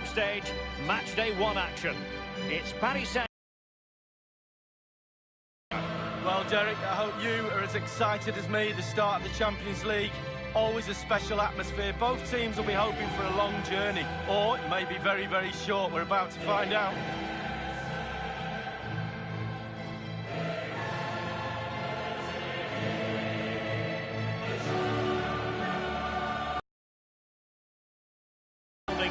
stage, match day 1 action. It's Paris Saint. Well, Derek, I hope you are as excited as me at the start of the Champions League. Always a special atmosphere. Both teams will be hoping for a long journey, or it may be very, very short. We're about to find out.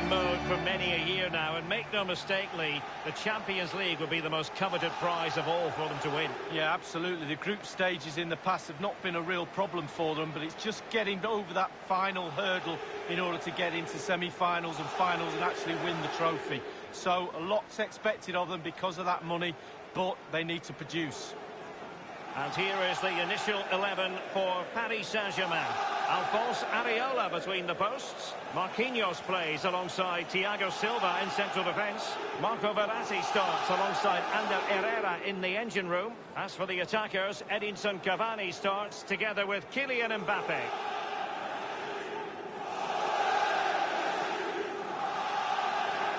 Mode for many a year now, and make no mistake, Lee, the Champions League will be the most coveted prize of all for them to win. Yeah, absolutely. The group stages in the past have not been a real problem for them, but it's just getting over that final hurdle in order to get into semi-finals and finals and actually win the trophy. So a lot's expected of them because of that money, but they need to produce. And here is the initial 11 for Paris Saint-Germain. Alphonse Areola between the posts. Marquinhos plays alongside Thiago Silva in central defence. Marco Verratti starts alongside Ander Herrera in the engine room. As for the attackers, Edinson Cavani starts together with Kylian Mbappe.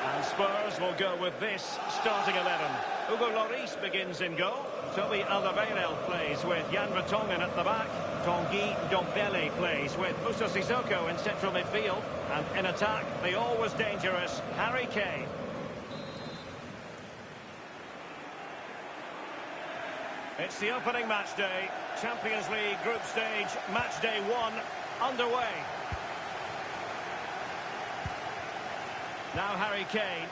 And Spurs will go with this starting 11. Hugo Lloris begins in goal. Toby Alderweireld plays with Jan Vertonghen at the back. Tanguy Ndombele plays with Moussa Sissoko in central midfield. And in attack, the always dangerous Harry Kane. It's the opening match day. Champions League group stage, match day 1 underway. Now Harry Kane.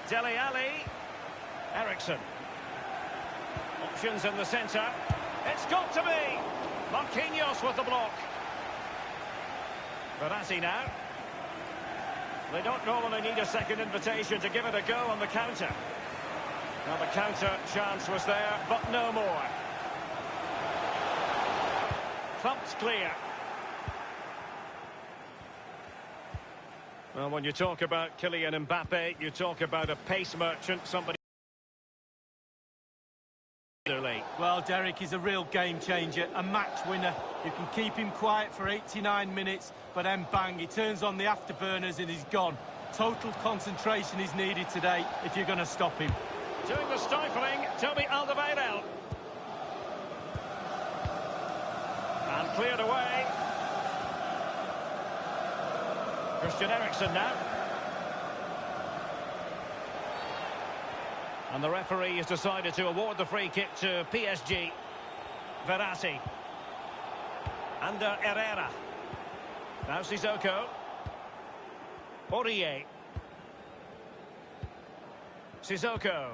Dele Alli. Ericsson. Options in the centre. It's got to be. Marquinhos with the block. Verratti now. They don't normally need a second invitation to give it a go on the counter. Now the counter chance was there, but no more. Thumped clear. Well, when you talk about Kylian Mbappe, you talk about a pace merchant, somebody... Well, Derek, he's a real game changer, a match winner. You can keep him quiet for 89 minutes, but then bang, he turns on the afterburners and he's gone. Total concentration is needed today if you're going to stop him. Doing the stifling, Toby Alderweireld. And cleared away. Christian Eriksen now. And the referee has decided to award the free kick to PSG. Verratti. Ander Herrera. Now Sissoko. Aurier. Sissoko.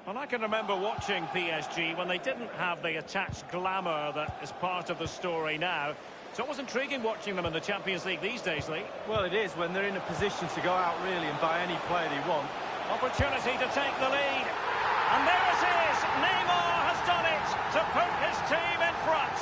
Well, I can remember watching PSG when they didn't have the attached glamour that is part of the story now. It's always intriguing watching them in the Champions League these days, Lee. Well, it is when they're in a position to go out really and buy any player they want. Opportunity to take the lead. And there it is. Neymar has done it to put his team in front.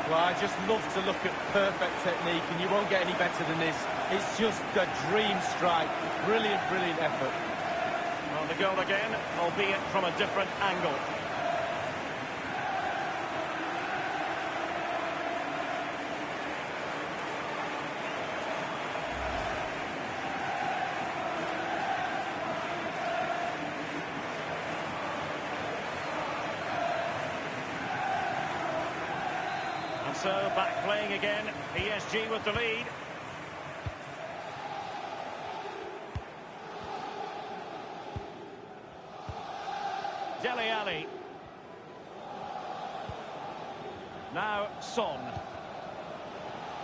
Well, I just love to look at perfect technique, and you won't get any better than this. It's just a dream strike. Brilliant, brilliant effort. On the goal again, albeit from a different angle. And so, back playing again, PSG with the lead. Dele Alli. Now Son.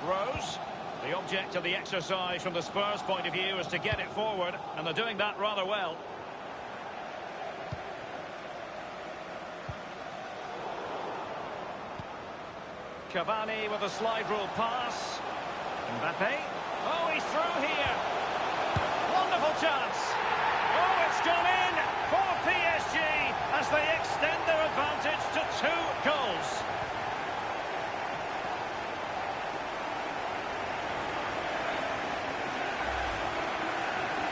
Rose. The object of the exercise from the Spurs point of view is to get it forward, and they're doing that rather well. Cavani with a slide rule pass. Mbappe. Oh, he's through here. Wonderful chance. Oh, it's gone in for PSG as they extend their advantage to 2 goals.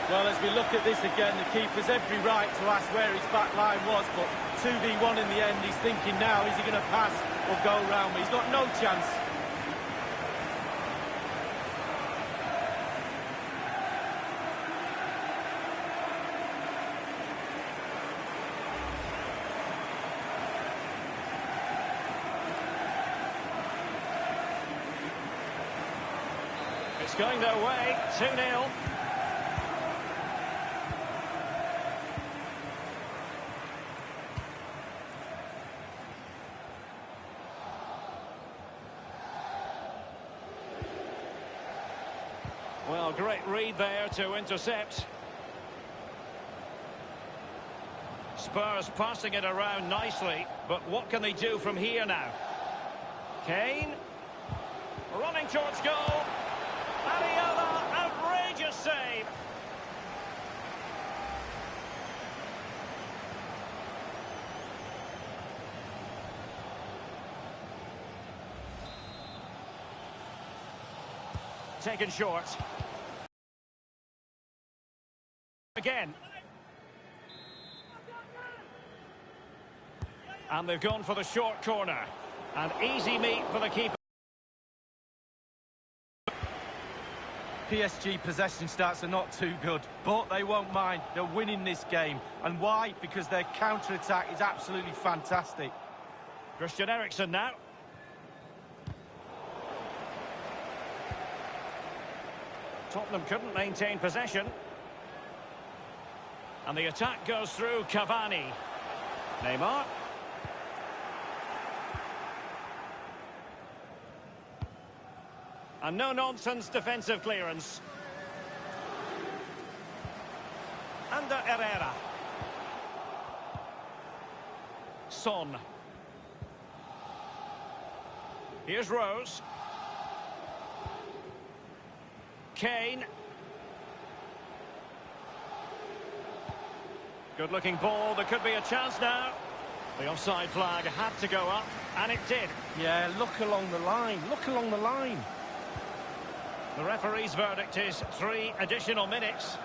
Well, as we you look at this again, the keeper's every right to ask where his back line was, but 2v1 in the end, he's thinking now, is he going to pass or go round me? He's got no chance. It's going their way, 2-0. Well, great read there to intercept. Spurs passing it around nicely, but what can they do from here now? Kane, running towards goal. Ariola, outrageous save. Taken short. Again. And they've gone for the short corner. An easy meet for the keeper. PSG possession stats are not too good, but they won't mind. They're winning this game. And why? Because their counter-attack is absolutely fantastic. Christian Eriksen now. Tottenham couldn't maintain possession. And the attack goes through Cavani. Neymar. And no-nonsense defensive clearance. Under Herrera. Son. Here's Rose. Kane. Good-looking ball. There could be a chance now. The offside flag had to go up, and it did. Yeah, look along the line. Look along the line. The referee's verdict is 3 additional minutes.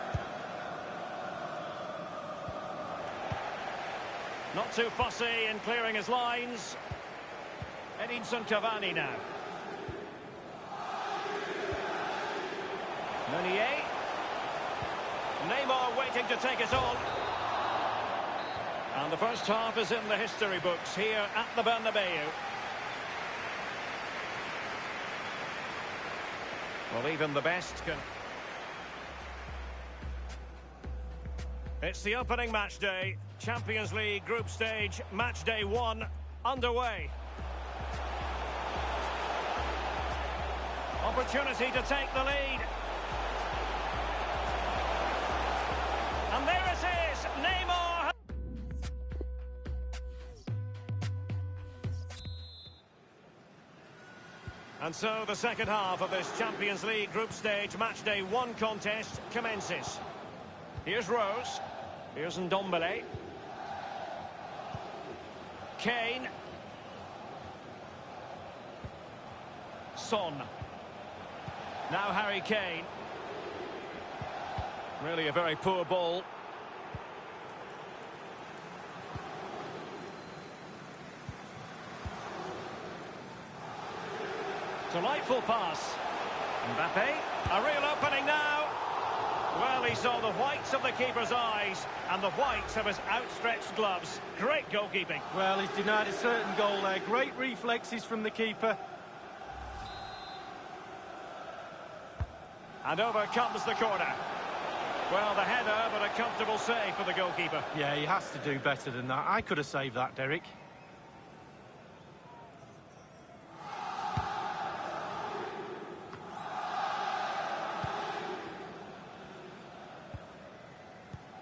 Not too fussy in clearing his lines. Edinson Cavani now. Meunier. Neymar waiting to take it on. And the first half is in the history books here at the Bernabeu. Well, even the best can... It's the opening match day. Champions League group stage, match day 1, underway. Opportunity to take the lead. And there it is, Neymar. And so the second half of this Champions League group stage match day 1 contest commences. Here's Rose. Here's Ndombele. Kane. Son. Now Harry Kane. Really a very poor ball. Delightful pass. Mbappe, a real opening now. Well, he saw the whites of the keeper's eyes and the whites of his outstretched gloves. Great goalkeeping. Well, he's denied a certain goal there. Great reflexes from the keeper. And over comes the corner. Well, the header, but a comfortable save for the goalkeeper. Yeah, he has to do better than that. I could have saved that, Derek.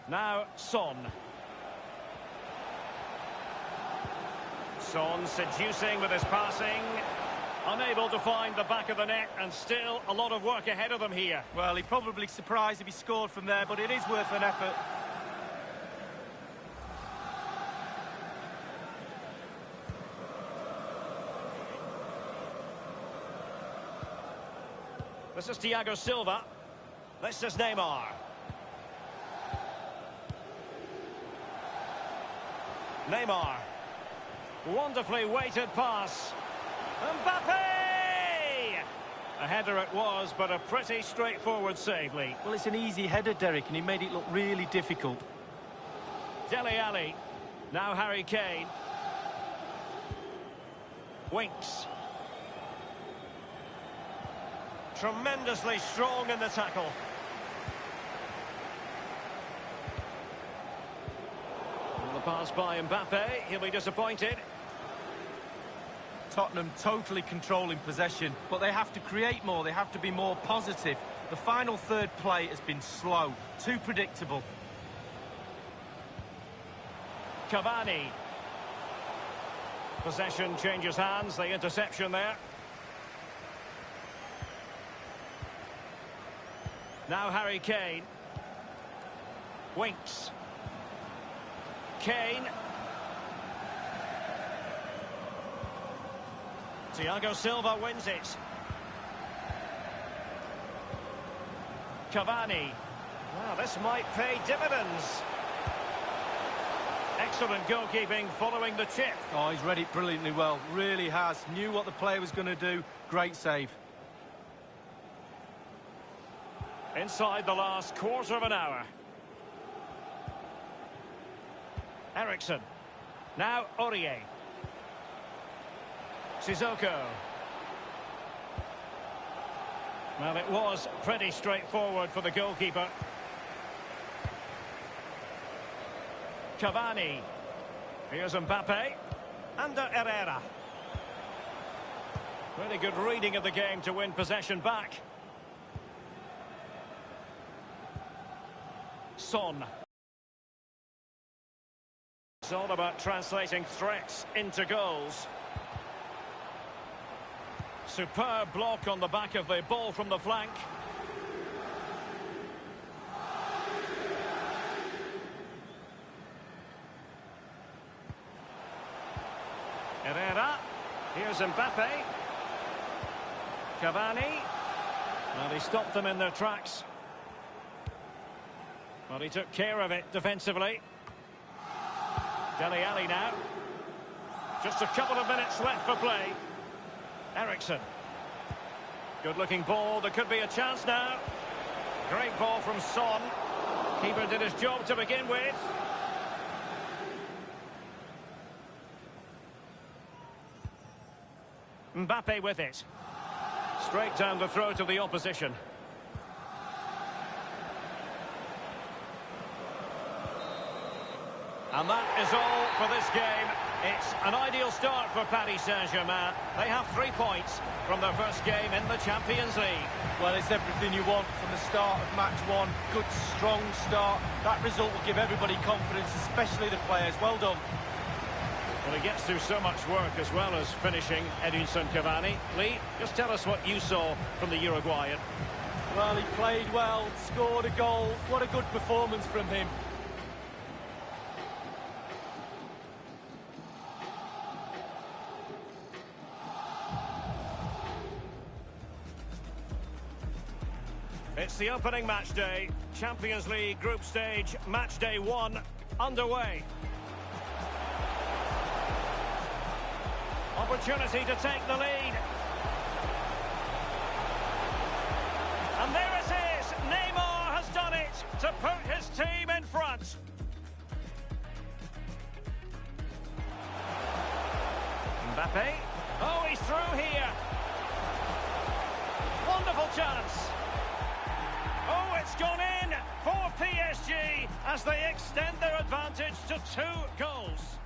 Now, Son. Son seducing with his passing. Unable to find the back of the net, and still a lot of work ahead of them here. Well, he'd probably be surprised if he scored from there, but it is worth an effort. This is Thiago Silva. This is Neymar. Neymar. Wonderfully weighted pass. Mbappe! A header it was, but a pretty straightforward save, Lee. Well, it's an easy header, Derek, and he made it look really difficult. Dele Alli. Now Harry Kane. Winks. Tremendously strong in the tackle. And the pass by Mbappe. He'll be disappointed. Tottenham totally controlling possession, but they have to create more, they have to be more positive. The final third play has been slow, too predictable. Cavani. Possession changes hands, the interception there. Now Harry Kane. Winks. Kane. Thiago Silva wins it. Cavani. Well, this might pay dividends. Excellent goalkeeping following the chip. Oh, he's read it brilliantly well, really has. Knew what the player was going to do. Great save. Inside the last quarter of an hour. Eriksen. Now Aurier. Sissoko. Well, it was pretty straightforward for the goalkeeper. Cavani. Here's Mbappe. Under Herrera. Really good reading of the game to win possession back. Son. It's all about translating threats into goals. Superb block on the back of the ball from the flank. Herrera. Here's Mbappe. Cavani. Well, he stopped them in their tracks. Well, he took care of it defensively. Dele Alli now. Just a couple of minutes left for play. Eriksen. Good-looking ball. There could be a chance now. Great ball from Son. Keeper did his job to begin with. Mbappe with it. Straight down the throat of the opposition. And that is all for this game. It's an ideal start for Paris Saint-Germain. They have 3 points from their first game in the Champions League. Well, it's everything you want from the start of match one. Good, strong start. That result will give everybody confidence, especially the players. Well done. Well, he gets through so much work as well as finishing Edinson Cavani. Lee, just tell us what you saw from the Uruguayan. Well, he played well, scored a goal. What a good performance from him. It's the opening match day. Champions League group stage, match day 1 underway. Opportunity to take the lead. And there it is. Neymar has done it to put his team in front. Mbappe. Oh, he's through here. Wonderful chance. Oh, it's gone in for PSG as they extend their advantage to 2 goals.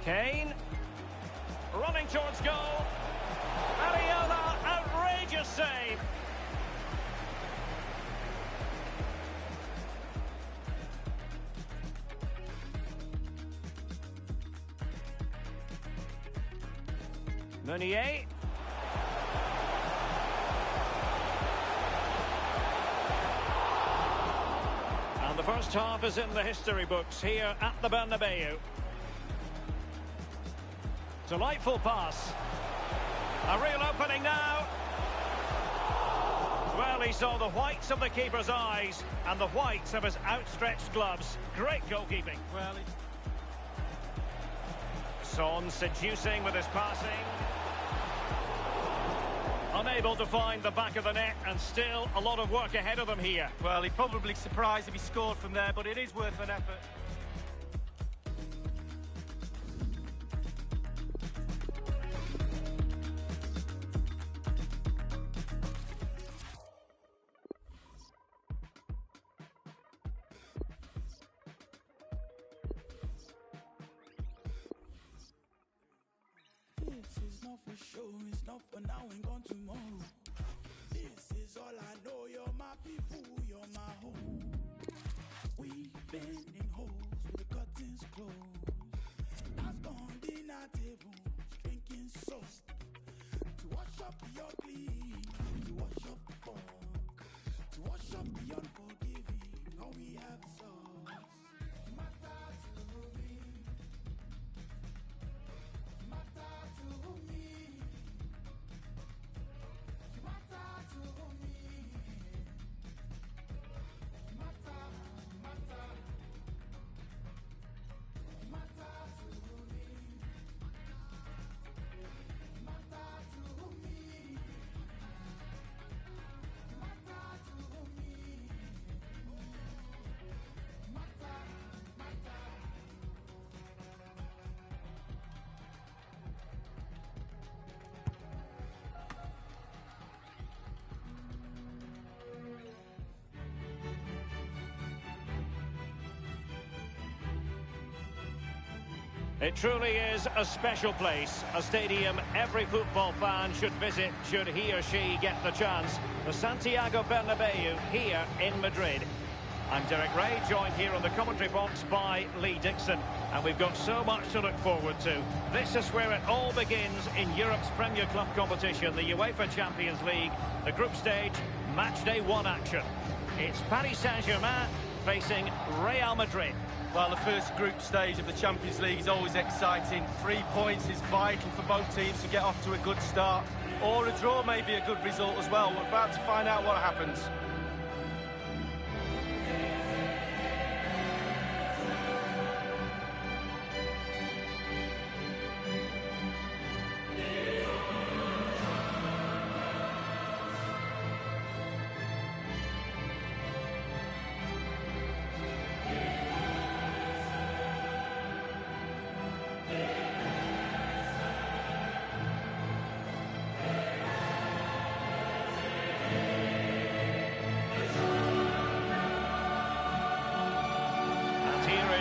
Kane running towards goal. Areola, outrageous save. Meunier. And the first half is in the history books here at the Bernabeu. Delightful pass. A real opening now. Well, he saw the whites of the keeper's eyes and the whites of his outstretched gloves. Great goalkeeping. Well, Son seducing with his passing. Unable to find the back of the net, and still a lot of work ahead of them here. Well, he'd probably be surprised if he scored from there, but it is worth an effort. For sure, it's not for now and gone tomorrow. This is all I know. You're my people, you're my home. We've been in holes with the curtains closed. I've gone dinner tables, drinking sauce to wash up the ugly, to wash up the funk, to wash up the unforgiving. All we have is us. Matter to me. Matter to me. It truly is a special place, a stadium every football fan should visit should he or she get the chance. The Santiago Bernabeu here in Madrid. I'm Derek Ray, joined here on the commentary box by Lee Dixon, and we've got so much to look forward to. This is where it all begins in Europe's Premier Club competition, the UEFA Champions League, the group stage, match day 1 action. It's Paris Saint-Germain facing Real Madrid. Well, the first group stage of the Champions League is always exciting. 3 points is vital for both teams to get off to a good start. Or a draw may be a good result as well. We're about to find out what happens.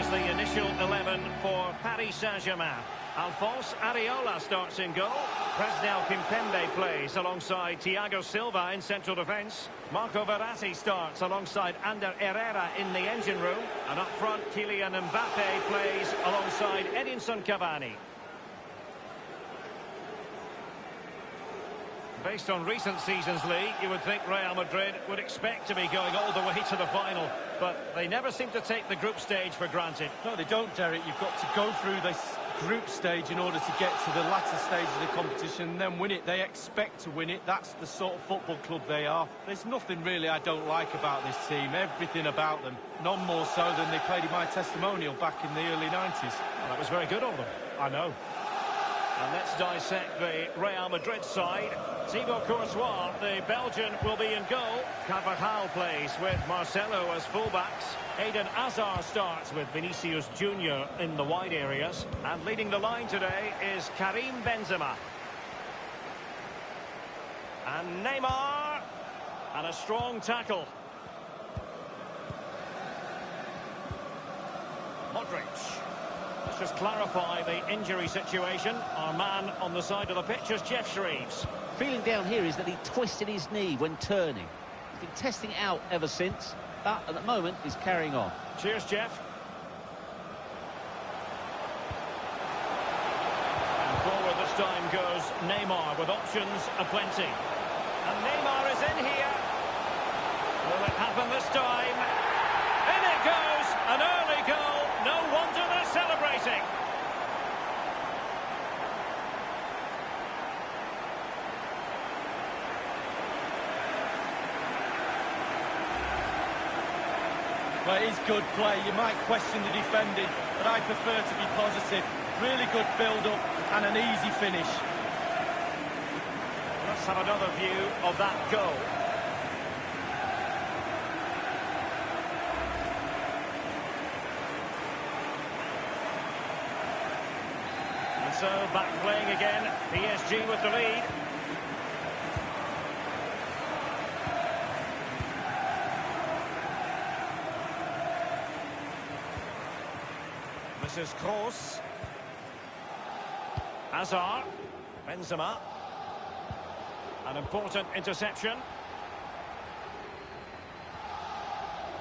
The initial 11 for Paris Saint-Germain. Alphonse Areola starts in goal. Presnel Kimpembe plays alongside Thiago Silva in central defence. Marco Verratti starts alongside Ander Herrera in the engine room. And up front, Kylian Mbappe plays alongside Edinson Cavani. Based on recent seasons, Lee, you would think Real Madrid would expect to be going all the way to the final, but they never seem to take the group stage for granted. No, they don't, Derek. You've got to go through this group stage in order to get to the latter stage of the competition and then win it. They expect to win it. That's the sort of football club they are. There's nothing really I don't like about this team. Everything about them. None more so than they played in my testimonial back in the early 90s. Well, that was very good of them. I know. And let's dissect the Real Madrid side. Thibaut Courtois, the Belgian, will be in goal. Carvajal plays with Marcelo as fullbacks. Eden Hazard starts with Vinicius Junior in the wide areas. And leading the line today is Karim Benzema. And Neymar. And a strong tackle. Modric. Let's just clarify the injury situation. Our man on the side of the pitch is Jeff Shreves. Feeling down here is that he twisted his knee when turning. He's been testing it out ever since, but at the moment he's carrying on. Cheers, Jeff. And forward this time goes Neymar with options aplenty. And Neymar is in here. Will it happen this time? In it goes! An early goal. No wonder they're celebrating. Well, it is good play. You might question the defending, but I prefer to be positive. Really good build-up and an easy finish. Let's have another view of that goal. And so, back playing again, PSG with the lead. This is Kroos. Hazard. Benzema. An important interception.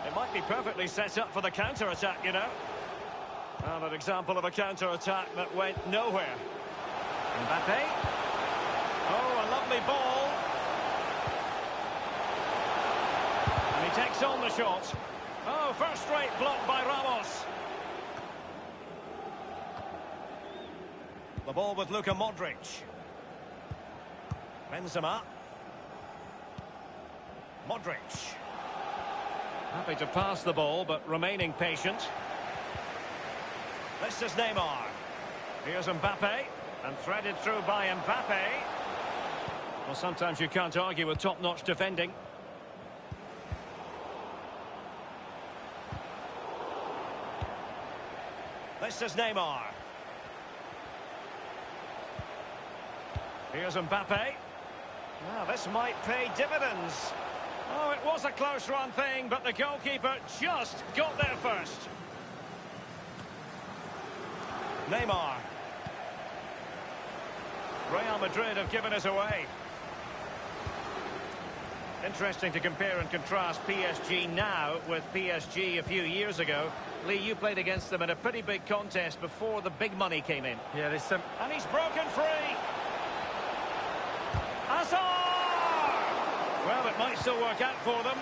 It might be perfectly set up for the counter-attack, you know. Well, an example of a counter-attack that went nowhere. Mbappe. Oh, a lovely ball. And he takes on the shot. Oh, first-rate block by Ramos. The ball with Luka Modric. Benzema. Modric. Happy to pass the ball, but remaining patient. This is Neymar. Here's Mbappe. And threaded through by Mbappe. Well, sometimes you can't argue with top-notch defending. This is Neymar. Here's Mbappe. Now, this might pay dividends. Oh, it was a close-run thing, but the goalkeeper just got there first. Neymar. Real Madrid have given us away. Interesting to compare and contrast PSG now with PSG a few years ago. Lee, you played against them in a pretty big contest before the big money came in. Yeah, there's some... And he's broken free. Hazard! Well, it might still work out for them.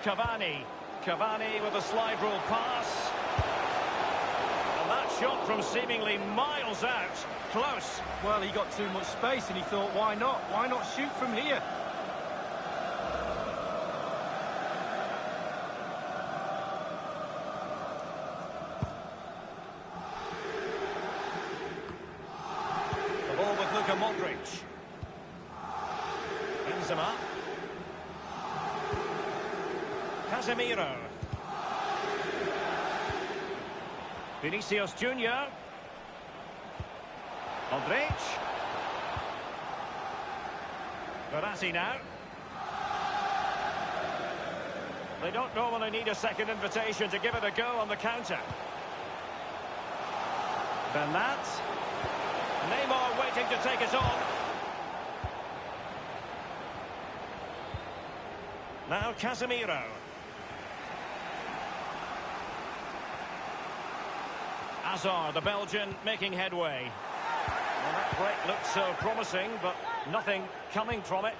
Cavani with a slide rule pass. And that shot from seemingly miles out. Close. Well, he got too much space and he thought, why not? Why not shoot from here? The ball with Luka Modric. Benzema. Casemiro. Vinicius Junior. Modric. Verratti now. They don't normally need a second invitation to give it a go on the counter. Bernat. Neymar waiting to take it on. Now Casemiro. Hazard, the Belgian, making headway. Well, that break looked so promising, but nothing coming from it.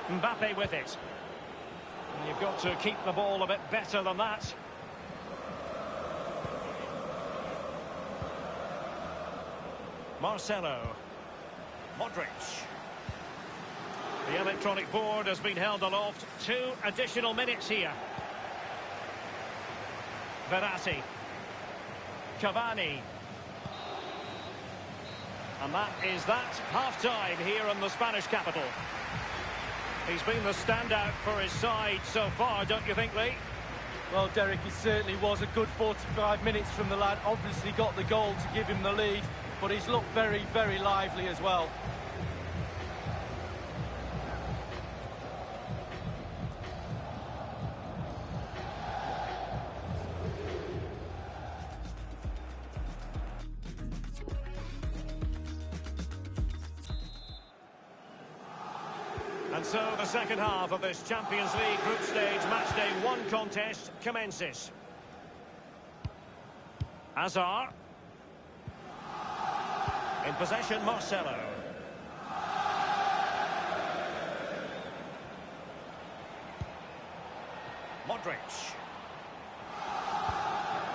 Mbappe with it. And you've got to keep the ball a bit better than that. Marcelo. Modric. The electronic board has been held aloft. 2 additional minutes here. Verratti. Cavani. And that is that. Half-time here in the Spanish capital. He's been the standout for his side so far, don't you think, Lee? Well, Derek, it certainly was a good 45 minutes from the lad. Obviously got the goal to give him the lead, but he's looked very, very lively as well. And so the second half of this Champions League group stage matchday 1 contest commences. Hazard. In possession, Marcelo. Modric.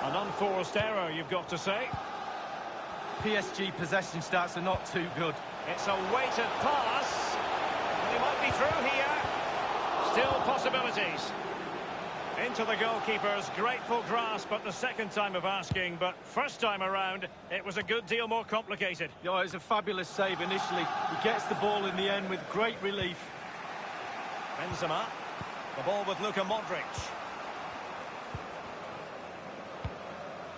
An unforced error, you've got to say. PSG possession stats are not too good. It's a weighted pass. He might be through here. Still possibilities. Into the goalkeeper's grateful grasp at the second time of asking, but first time around, it was a good deal more complicated. Yeah, it was a fabulous save initially. He gets the ball in the end with great relief. Benzema, the ball with Luka Modric.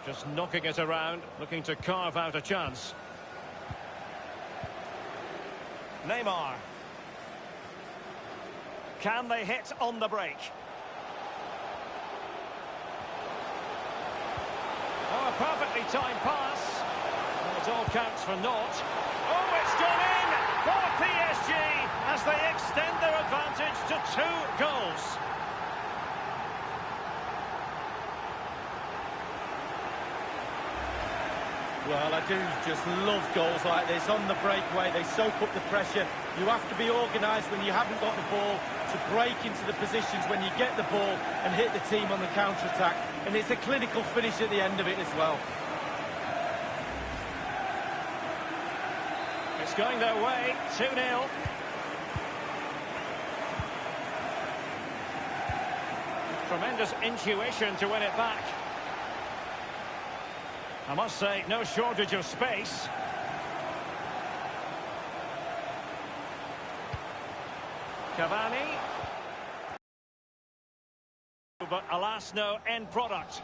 Just knocking it around, looking to carve out a chance. Neymar. Can they hit on the break? Oh, a perfectly timed pass. Well, it all counts for naught. Oh, it's gone in for PSG as they extend their advantage to 2 goals. Well, I do just love goals like this. On the breakaway, they soak up the pressure. You have to be organised when you haven't got the ball to break into the positions when you get the ball and hit the team on the counter-attack. And it's a clinical finish at the end of it as well. It's going their way, 2-0. Tremendous intuition to win it back. I must say, no shortage of space. Cavani. But alas, no end product.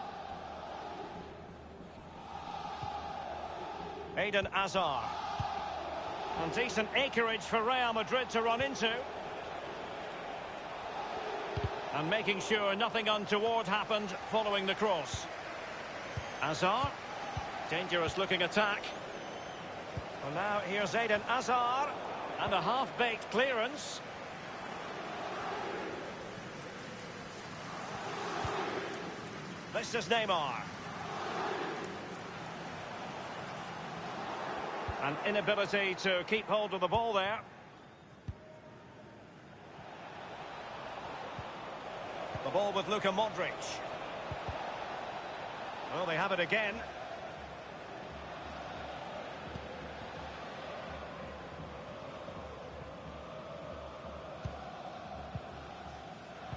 Eden Hazard. And decent acreage for Real Madrid to run into. And making sure nothing untoward happened following the cross. Hazard. Dangerous looking attack. Well, now here's Eden Hazard. And a half-baked clearance. This is Neymar. An inability to keep hold of the ball there. The ball with Luka Modric. Well, they have it again.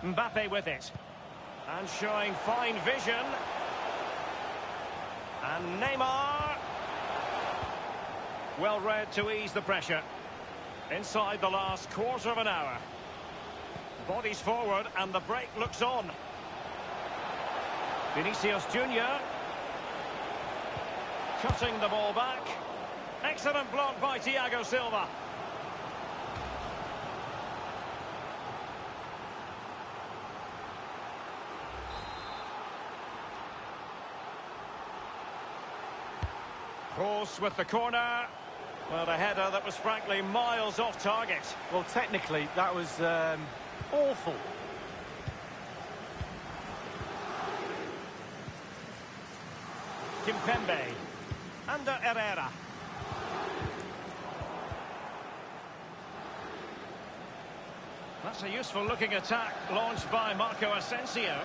Mbappe with it. And showing fine vision. And Neymar. Well read to ease the pressure. Inside the last quarter of an hour. Bodies forward and the break looks on. Vinicius Junior. Cutting the ball back. Excellent block by Thiago Silva. Cross with the corner. Well, the header that was frankly miles off target. Well, technically, that was awful. Kimpembe. Under Herrera. That's a useful looking attack launched by Marco Asensio.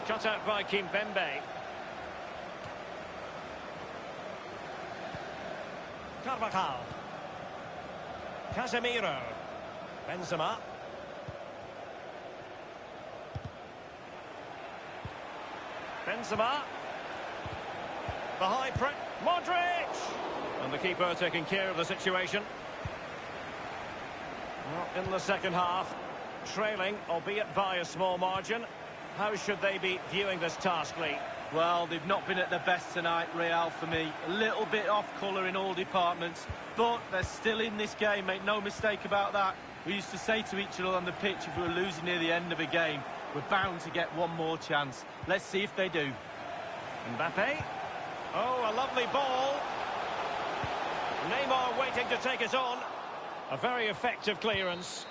Cut out by Kimpembe. Carvajal. Casemiro. Benzema. Benzema. The high press. Modric! And the keeper taking care of the situation. Well, in the second half, trailing, albeit by a small margin. How should they be viewing this task, Lee? Well, they've not been at their best tonight, Real, for me. A little bit off colour in all departments, but they're still in this game, make no mistake about that. We used to say to each other on the pitch, if we were losing near the end of a game, we're bound to get one more chance. Let's see if they do. Mbappe. Oh, a lovely ball. Neymar waiting to take it on. A very effective clearance.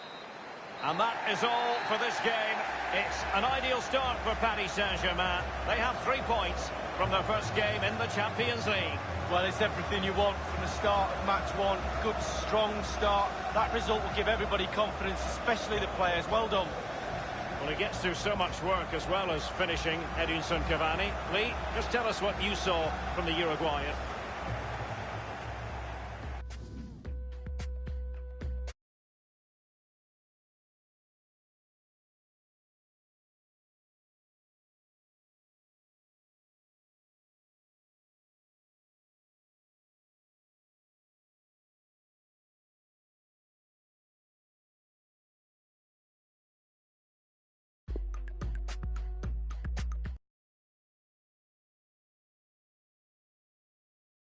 And that is all for this game. It's an ideal start for Paris Saint-Germain. They have 3 points from their first game in the Champions League. Well, it's everything you want from the start of match one. Good, strong start. That result will give everybody confidence, especially the players. Well done. Well, he gets through so much work as well as finishing Edinson Cavani. Lee, just tell us what you saw from the Uruguayan.